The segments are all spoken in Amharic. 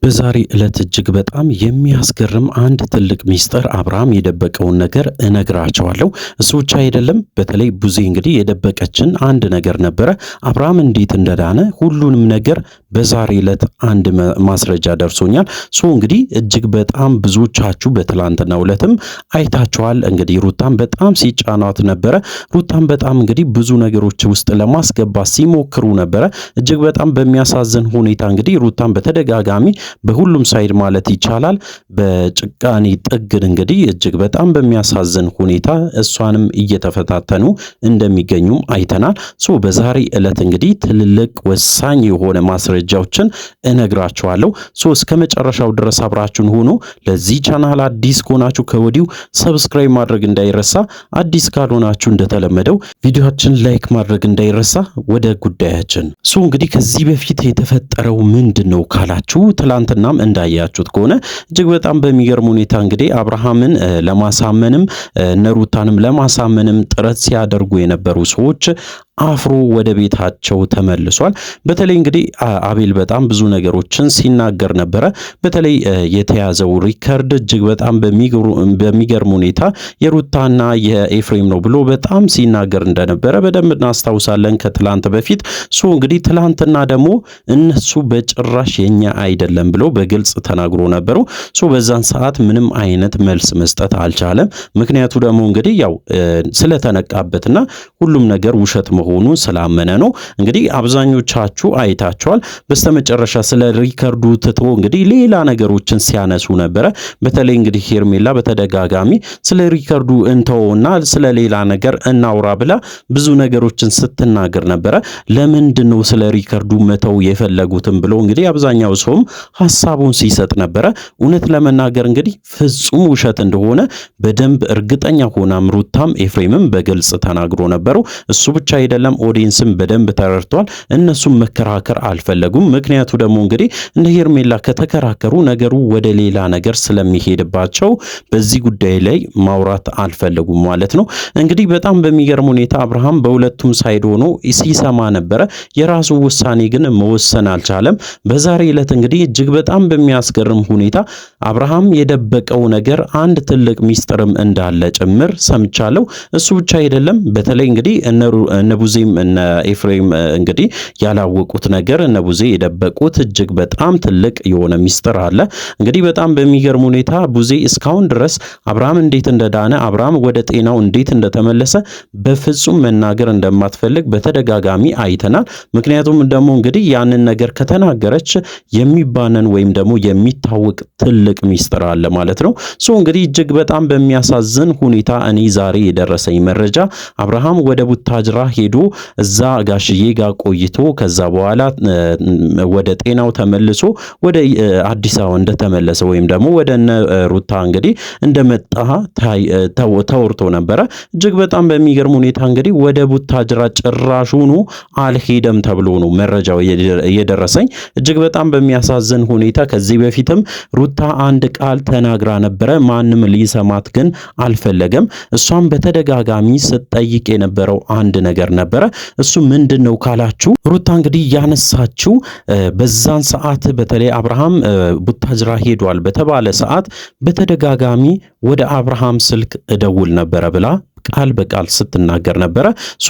በዛሬ ዕለት እጅግ በጣም የሚያስገርም አንድ ትልቅ ሚስጥር አብርሃም የደበቀውን ነገር እነግራቸዋለሁ። እሱ ብቻ አይደለም፣ በተለይ ቡዜ እንግዲህ የደበቀችን አንድ ነገር ነበረ። አብርሃም እንዴት እንደዳነ ሁሉንም ነገር በዛሬ ዕለት አንድ ማስረጃ ደርሶኛል። እንግዲህ እጅግ በጣም ብዙዎቻችሁ በትላንትናው ዕለትም አይታችኋል። እንግዲህ ሩታም በጣም ሲጫኗት ነበረ። ሩታም በጣም እንግዲህ ብዙ ነገሮች ውስጥ ለማስገባት ሲሞክሩ ነበረ። እጅግ በጣም በሚያሳዝን ሁኔታ እንግዲህ ሩታም በተደጋጋሚ በሁሉም ሳይድ ማለት ይቻላል በጭቃኔ ጥግን እንግዲህ እጅግ በጣም በሚያሳዝን ሁኔታ እሷንም እየተፈታተኑ እንደሚገኙም አይተናል። በዛሬ ዕለት እንግዲህ ትልልቅ ወሳኝ የሆነ ማስረጃዎችን እነግራችኋለሁ። እስከ መጨረሻው ድረስ አብራችሁን ሆኖ ለዚህ ቻናል አዲስ ከሆናችሁ ከወዲሁ ሰብስክራይብ ማድረግ እንዳይረሳ፣ አዲስ ካልሆናችሁ እንደተለመደው ቪዲዮአችን ላይክ ማድረግ እንዳይረሳ። ወደ ጉዳያችን እንግዲህ ከዚህ በፊት የተፈጠረው ምንድነው ካላችሁ ትላንትናም እንዳያችሁት ከሆነ እጅግ በጣም በሚገርም ሁኔታ እንግዲህ አብርሃምን ለማሳመንም ነሩታንም ለማሳመንም ጥረት ሲያደርጉ የነበሩ ሰዎች አፍሮ ወደ ቤታቸው ተመልሷል። በተለይ እንግዲህ አቤል በጣም ብዙ ነገሮችን ሲናገር ነበረ። በተለይ የተያዘው ሪከርድ እጅግ በጣም በሚገርም ሁኔታ የሩታና የኤፍሬም ነው ብሎ በጣም ሲናገር እንደነበረ በደንብ እናስታውሳለን ከትላንት በፊት። እንግዲህ ትላንትና ደግሞ እነሱ በጭራሽ የኛ አይደለም ብሎ በግልጽ ተናግሮ ነበሩ። በዛን ሰዓት ምንም አይነት መልስ መስጠት አልቻለም። ምክንያቱ ደግሞ እንግዲህ ያው ስለተነቃበትና ሁሉም ነገር ውሸት መሆኑን ስላመነ ነው። እንግዲህ አብዛኞቻችሁ አይታችኋል። በስተመጨረሻ ስለ ሪከርዱ ትቶ እንግዲህ ሌላ ነገሮችን ሲያነሱ ነበረ። በተለይ እንግዲህ ሄርሜላ በተደጋጋሚ ስለ ሪከርዱ እንተውና ስለ ሌላ ነገር እናውራ ብላ ብዙ ነገሮችን ስትናገር ነበረ። ለምንድነው ስለ ሪከርዱ መተው የፈለጉትም ብሎ እንግዲህ አብዛኛው ሰውም ሐሳቡን ሲሰጥ ነበረ። እውነት ለመናገር እንግዲህ ፍጹም ውሸት እንደሆነ በደንብ እርግጠኛ ሆናም ሩታም ኤፍሬምም በግልጽ ተናግሮ ነበሩ። እሱ ብቻ አይደለም ኦዲየንስም በደንብ ተረድቷል። እነሱም መከራከር አልፈለጉም። ምክንያቱ ደግሞ እንግዲህ እነ ሄርሜላ ከተከራከሩ ነገሩ ወደ ሌላ ነገር ስለሚሄድባቸው በዚህ ጉዳይ ላይ ማውራት አልፈለጉም ማለት ነው። እንግዲህ በጣም በሚገርም ሁኔታ አብርሃም በሁለቱም ሳይድ ሆኖ ሲሰማ ነበረ። የራሱ ውሳኔ ግን መወሰን አልቻለም። በዛሬ ዕለት እንግዲህ እጅግ በጣም በሚያስገርም ሁኔታ አብርሃም የደበቀው ነገር አንድ ትልቅ ሚስጥርም እንዳለ ጭምር ሰምቻለሁ። እሱ ብቻ አይደለም። በተለይ እንግዲህ እነ ቡዜም እነ ኤፍሬም እንግዲህ ያላወቁት ነገር እነ ቡዜ የደበቁት እጅግ በጣም ትልቅ የሆነ ሚስጥር አለ። እንግዲህ በጣም በሚገርም ሁኔታ ቡዜ እስካሁን ድረስ አብርሃም እንዴት እንደዳነ አብርሃም ወደ ጤናው እንዴት እንደተመለሰ በፍጹም መናገር እንደማትፈልግ በተደጋጋሚ አይተናል። ምክንያቱም ደግሞ እንግዲህ ያንን ነገር ከተናገረች የሚባነን ወይም ደግሞ የሚታወቅ ትልቅ ሚስጥር አለ ማለት ነው። እንግዲህ እጅግ በጣም በሚያሳዝን ሁኔታ እኔ ዛሬ የደረሰኝ መረጃ አብርሃም ወደ ቡታጅራ ሄዶ እዛ ጋሽዬ ጋር ቆይቶ ከዛ በኋላ ወደ ጤናው ተመልሶ ወደ አዲስ አበባ እንደተመለሰ ወይም ደግሞ ወደ ሩታ እንግዲህ እንደመጣ ተወርቶ ነበረ። እጅግ በጣም በሚገርም ሁኔታ እንግዲህ ወደ ቡታጅራ ጭራሹኑ አልሄደም ተብሎ ነው መረጃው የደረሰኝ። እጅግ በጣም በሚያሳዝን ሁኔታ ከዚህ በፊትም ሩታ አንድ ቃል ተናግራ ነበረ። ማንም ሊሰማት ግን አልፈለገም። እሷም በተደጋጋሚ ስትጠይቅ የነበረው አንድ ነገር ነበረ። እሱ ምንድነው ካላችሁ ሩታ እንግዲህ ያነሳችው በዛን ሰዓት በተለይ አብርሃም ቡታጅራ ሄዷል በተባለ ሰዓት በተደጋጋሚ ወደ አብርሃም ስልክ እደውል ነበረ ብላ ቃል በቃል ስትናገር ነበረ።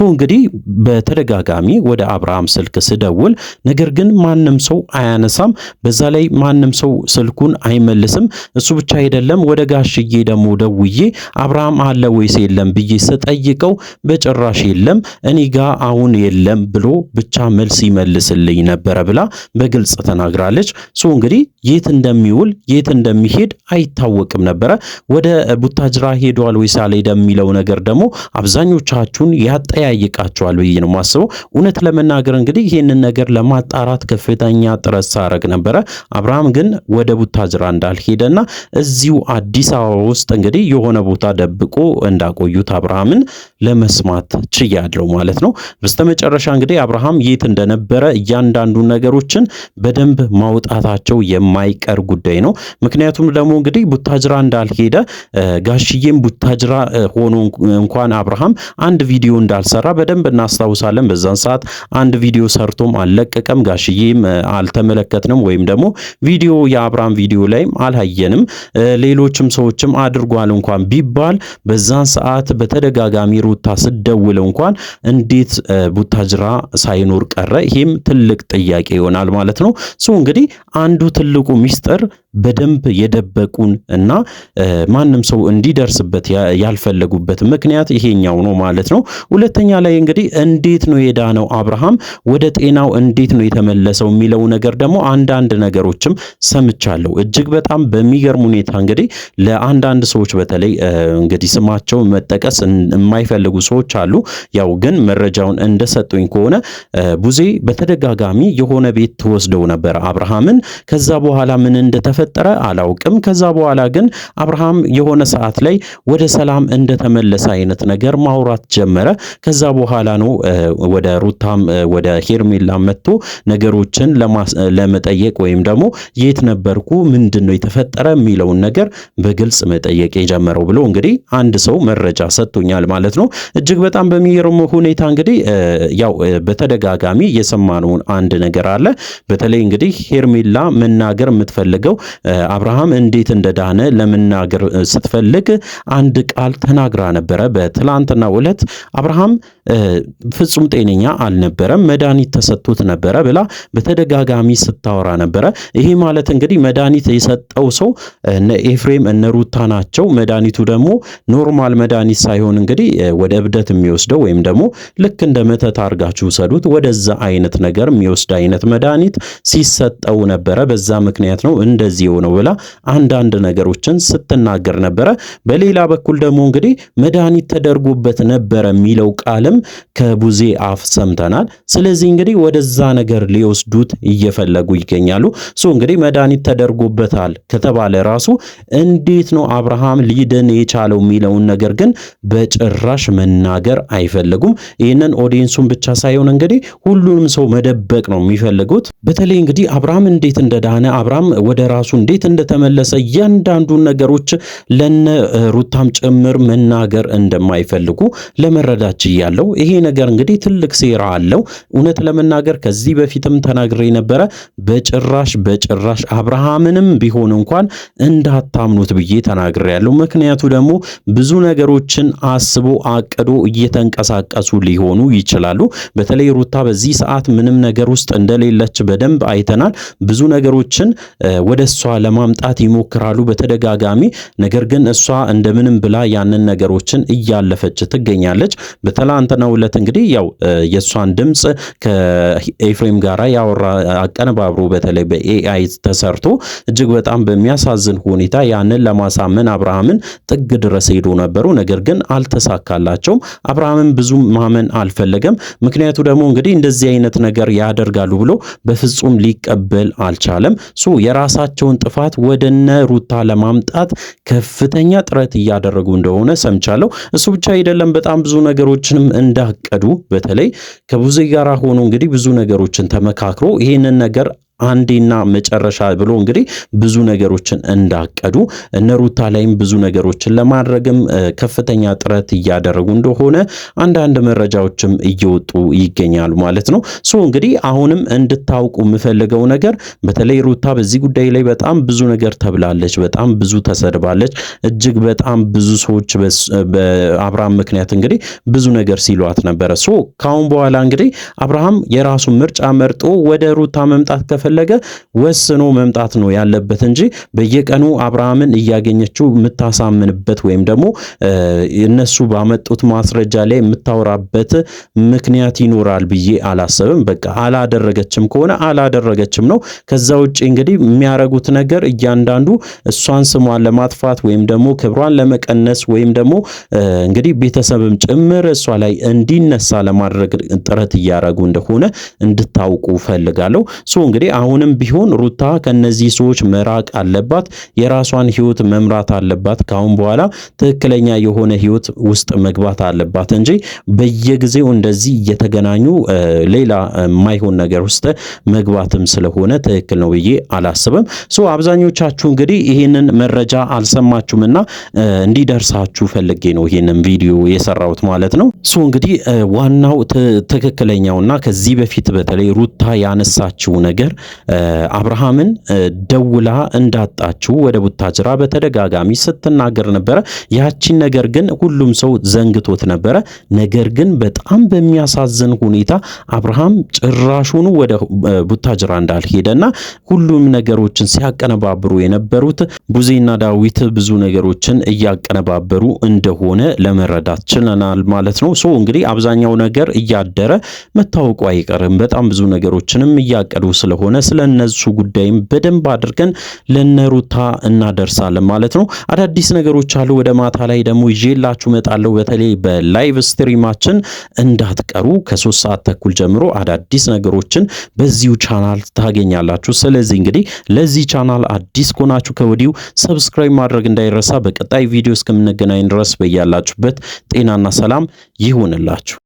እንግዲህ በተደጋጋሚ ወደ አብርሃም ስልክ ስደውል ነገር ግን ማንም ሰው አያነሳም። በዛ ላይ ማንም ሰው ስልኩን አይመልስም። እሱ ብቻ አይደለም ወደ ጋሽዬ ደግሞ ደውዬ አብርሃም አለ ወይስ የለም ብዬ ስጠይቀው በጭራሽ የለም እኔ ጋር አሁን የለም ብሎ ብቻ መልስ ይመልስልኝ ነበረ ብላ በግልጽ ተናግራለች። እንግዲህ የት እንደሚውል የት እንደሚሄድ አይታወቅም ነበረ። ወደ ቡታጅራ ሄዷል ወይስ አልሄደም የሚለው ነገር ደግሞ አብዛኞቻችሁን ያጠያይቃቸዋል ብዬ ነው የማስበው። እውነት ለመናገር እንግዲህ ይህንን ነገር ለማጣራት ከፍተኛ ጥረት ሳረግ ነበረ። አብርሃም ግን ወደ ቡታጅራ እንዳልሄደና እዚሁ አዲስ አበባ ውስጥ እንግዲህ የሆነ ቦታ ደብቆ እንዳቆዩት አብርሃምን ለመስማት ችያለሁ ማለት ነው። በስተመጨረሻ እንግዲህ አብርሃም የት እንደነበረ እያንዳንዱ ነገሮችን በደንብ ማውጣታቸው የማይቀር ጉዳይ ነው። ምክንያቱም ደግሞ እንግዲህ ቡታጅራ እንዳልሄደ ጋሽዬም ቡታጅራ ሆኖ እንኳን አብርሃም አንድ ቪዲዮ እንዳልሰራ በደንብ እናስታውሳለን። በዛን ሰዓት አንድ ቪዲዮ ሰርቶም አልለቀቀም፣ ጋሽዬም አልተመለከትንም፣ ወይም ደግሞ ቪዲዮ የአብርሃም ቪዲዮ ላይም አልሃየንም። ሌሎችም ሰዎችም አድርጓል እንኳን ቢባል በዛን ሰዓት በተደጋጋሚ ሩታ ስደውል እንኳን እንዴት ቡታጅራ ሳይኖር ቀረ? ይሄም ትልቅ ጥያቄ ይሆናል ማለት ነው። እንግዲህ አንዱ ትልቁ ሚስጥር በደንብ የደበቁን እና ማንም ሰው እንዲደርስበት ያልፈለጉበት ምክንያት ይሄኛው ነው ማለት ነው። ሁለተኛ ላይ እንግዲህ እንዴት ነው የዳነው አብርሃም ወደ ጤናው እንዴት ነው የተመለሰው የሚለው ነገር ደግሞ አንዳንድ ነገሮችም ሰምቻለሁ። እጅግ በጣም በሚገርም ሁኔታ እንግዲህ ለአንዳንድ ሰዎች በተለይ እንግዲህ ስማቸው መጠቀስ የማይፈልጉ ሰዎች አሉ። ያው ግን መረጃውን እንደሰጡኝ ከሆነ ቡዜ በተደጋጋሚ የሆነ ቤት ተወስደው ነበር አብርሃምን። ከዛ በኋላ ምን እንደተፈጠረ አላውቅም። ከዛ በኋላ ግን አብርሃም የሆነ ሰዓት ላይ ወደ ሰላም እንደተመለሰ አይነት ነገር ማውራት ጀመረ። ከዛ በኋላ ነው ወደ ሩታም ወደ ሄርሜላ መጥቶ ነገሮችን ለመጠየቅ ወይም ደግሞ የት ነበርኩ ምንድነው የተፈጠረ የሚለውን ነገር በግልጽ መጠየቅ የጀመረው ብሎ እንግዲህ አንድ ሰው መረጃ ሰጥቶኛል ማለት ነው። እጅግ በጣም በሚገርም ሁኔታ እንግዲህ ያው በተደጋጋሚ የሰማነውን አንድ ነገር አለ። በተለይ እንግዲህ ሄርሜላ መናገር የምትፈልገው አብርሃም እንዴት እንደዳነ ለመናገር ስትፈልግ አንድ ቃል ተናግራ ነበረ። በትላንትናው ዕለት አብርሃም ፍጹም ጤነኛ አልነበረም፣ መድኃኒት ተሰጥቶት ነበረ ብላ በተደጋጋሚ ስታወራ ነበረ። ይሄ ማለት እንግዲህ መድኃኒት የሰጠው ሰው እነ ኤፍሬም እነ ሩታ ናቸው። መድኃኒቱ ደግሞ ኖርማል መድኃኒት ሳይሆን እንግዲህ ወደ እብደት የሚወስደው ወይም ደግሞ ልክ እንደ መተት አድርጋችሁ ሰዱት ወደዛ አይነት ነገር የሚወስድ አይነት መድኃኒት ሲሰጠው ነበረ። በዛ ምክንያት ነው እንደዚህ የሆነው ብላ አንዳንድ ነገሮችን ስትናገር ነበረ። በሌላ በኩል ደግሞ እንግዲህ መድኃኒት ተደርጎበት ነበረ የሚለው ቃልም ከቡዜ አፍ ሰምተናል። ስለዚህ እንግዲህ ወደዛ ነገር ሊወስዱት እየፈለጉ ይገኛሉ። እንግዲህ መድኃኒት ተደርጎበታል ከተባለ ራሱ እንዴት ነው አብርሃም ሊድን የቻለው የሚለውን ነገር ግን በጭራሽ መናገር አይፈልጉም። ይህንን ኦዲየንሱን ብቻ ሳይሆን እንግዲህ ሁሉንም ሰው መደበቅ ነው የሚፈልጉት። በተለይ እንግዲህ አብርሃም እንዴት እንደዳነ አብርሃም ወደ ራሱ እንዴት እንደተመለሰ እያንዳንዱን ነገሮች ለነ ሩታም ጭምር መናገር እንደማይፈልጉ ለመረዳት ያለው ይሄ ነገር እንግዲህ ትልቅ ሴራ አለው። እውነት ለመናገር ከዚህ በፊትም ተናግሬ ነበረ። በጭራሽ አብርሃምንም ቢሆን እንኳን እንዳታምኑት ብዬ ተናግሬያለሁ። ምክንያቱ ደግሞ ብዙ ነገሮችን አስቦ አቅዶ እየተንቀሳቀሱ ሊሆኑ ይችላሉ። በተለይ ሩታ በዚህ ሰዓት ምንም ነገር ውስጥ እንደሌለች በደንብ አይተናል። ብዙ ነገሮችን ወደ እሷ ለማምጣት ይሞክራሉ በተደጋጋሚ። ነገር ግን እሷ እንደምንም ብላ ያንን ነገሮችን እያለፈች ትገኛለች። በትላንትናው ዕለት እንግዲህ ያው የሷን ድምጽ ከኤፍሬም ጋራ ያወራ አቀነባብሮ በተለይ በኤአይ ተሰርቶ እጅግ በጣም በሚያሳዝን ሁኔታ ያንን ለማሳመን አብርሃምን ጥግ ድረስ ሄዶ ነበሩ። ነገር ግን አልተሳካላቸውም። አብርሃምን ብዙ ማመን አልፈለገም። ምክንያቱ ደግሞ እንግዲህ እንደዚህ አይነት ነገር ያደርጋሉ ብሎ በፍጹም ሊቀበል አልቻለም። የራሳቸውን ጥፋት ወደነ ሩታ ለማምጣት ከፍተኛ ጥረት እያደረጉ እንደሆነ ሰምቻለሁ። እሱ ብቻ አይደለም፣ በጣም ብዙ ነገሮችንም እንዳቀዱ በተለይ ከቡዜ ጋር ሆኖ እንግዲህ ብዙ ነገሮችን ተመካክሮ ይህንን ነገር አንዴና መጨረሻ ብሎ እንግዲህ ብዙ ነገሮችን እንዳቀዱ እነ ሩታ ላይም ብዙ ነገሮችን ለማድረግም ከፍተኛ ጥረት እያደረጉ እንደሆነ አንዳንድ መረጃዎችም እየወጡ ይገኛሉ ማለት ነው። እንግዲህ አሁንም እንድታውቁ የምፈልገው ነገር በተለይ ሩታ በዚህ ጉዳይ ላይ በጣም ብዙ ነገር ተብላለች፣ በጣም ብዙ ተሰድባለች። እጅግ በጣም ብዙ ሰዎች በአብርሃም ምክንያት እንግዲህ ብዙ ነገር ሲሏት ነበረ። ካሁን በኋላ እንግዲህ አብርሃም የራሱን ምርጫ መርጦ ወደ ሩታ መምጣት ፈለገ ወስኖ መምጣት ነው ያለበት እንጂ በየቀኑ አብርሃምን እያገኘችው የምታሳምንበት ወይም ደግሞ እነሱ ባመጡት ማስረጃ ላይ የምታወራበት ምክንያት ይኖራል ብዬ አላሰብም። በቃ አላደረገችም ከሆነ አላደረገችም ነው። ከዛ ውጪ እንግዲህ የሚያረጉት ነገር እያንዳንዱ እሷን ስሟን ለማጥፋት ወይም ደግሞ ክብሯን ለመቀነስ ወይም ደግሞ እንግዲህ ቤተሰብም ጭምር እሷ ላይ እንዲነሳ ለማድረግ ጥረት እያረጉ እንደሆነ እንድታውቁ ፈልጋለሁ። እንግዲህ አሁንም ቢሆን ሩታ ከነዚህ ሰዎች መራቅ አለባት። የራሷን ህይወት መምራት አለባት። ካሁን በኋላ ትክክለኛ የሆነ ህይወት ውስጥ መግባት አለባት እንጂ በየጊዜው እንደዚህ እየተገናኙ ሌላ የማይሆን ነገር ውስጥ መግባትም ስለሆነ ትክክል ነው ብዬ አላስብም። አብዛኞቻችሁ እንግዲህ ይህንን መረጃ አልሰማችሁምና እንዲደርሳችሁ ፈልጌ ነው ይህንን ቪዲዮ የሰራሁት ማለት ነው። እንግዲህ ዋናው ትክክለኛውና ከዚህ በፊት በተለይ ሩታ ያነሳችው ነገር አብርሃምን ደውላ እንዳጣችው ወደ ቡታጅራ በተደጋጋሚ ስትናገር ነበረ። ያቺን ነገር ግን ሁሉም ሰው ዘንግቶት ነበረ። ነገር ግን በጣም በሚያሳዝን ሁኔታ አብርሃም ጭራሹኑ ወደ ቡታጅራ እንዳልሄደና ሁሉም ነገሮችን ሲያቀነባብሩ የነበሩት ቡዜና ዳዊት ብዙ ነገሮችን እያቀነባበሩ እንደሆነ ለመረዳት ችለናል ማለት ነው። እንግዲህ አብዛኛው ነገር እያደረ መታወቁ አይቀርም። በጣም ብዙ ነገሮችንም እያቀዱ ስለሆነ ስለነሱ ጉዳይም በደንብ አድርገን ለነሩታ እናደርሳለን ማለት ነው። አዳዲስ ነገሮች አሉ። ወደ ማታ ላይ ደግሞ ይዤላችሁ መጣለሁ። በተለይ በላይቭ ስትሪማችን እንዳትቀሩ ከ3 ሰዓት ተኩል ጀምሮ አዳዲስ ነገሮችን በዚሁ ቻናል ታገኛላችሁ። ስለዚህ እንግዲህ ለዚህ ቻናል አዲስ ከሆናችሁ ከወዲሁ ሰብስክራይብ ማድረግ እንዳይረሳ። በቀጣይ ቪዲዮ እስከምንገናኝ ድረስ በያላችሁበት ጤናና ሰላም ይሁንላችሁ።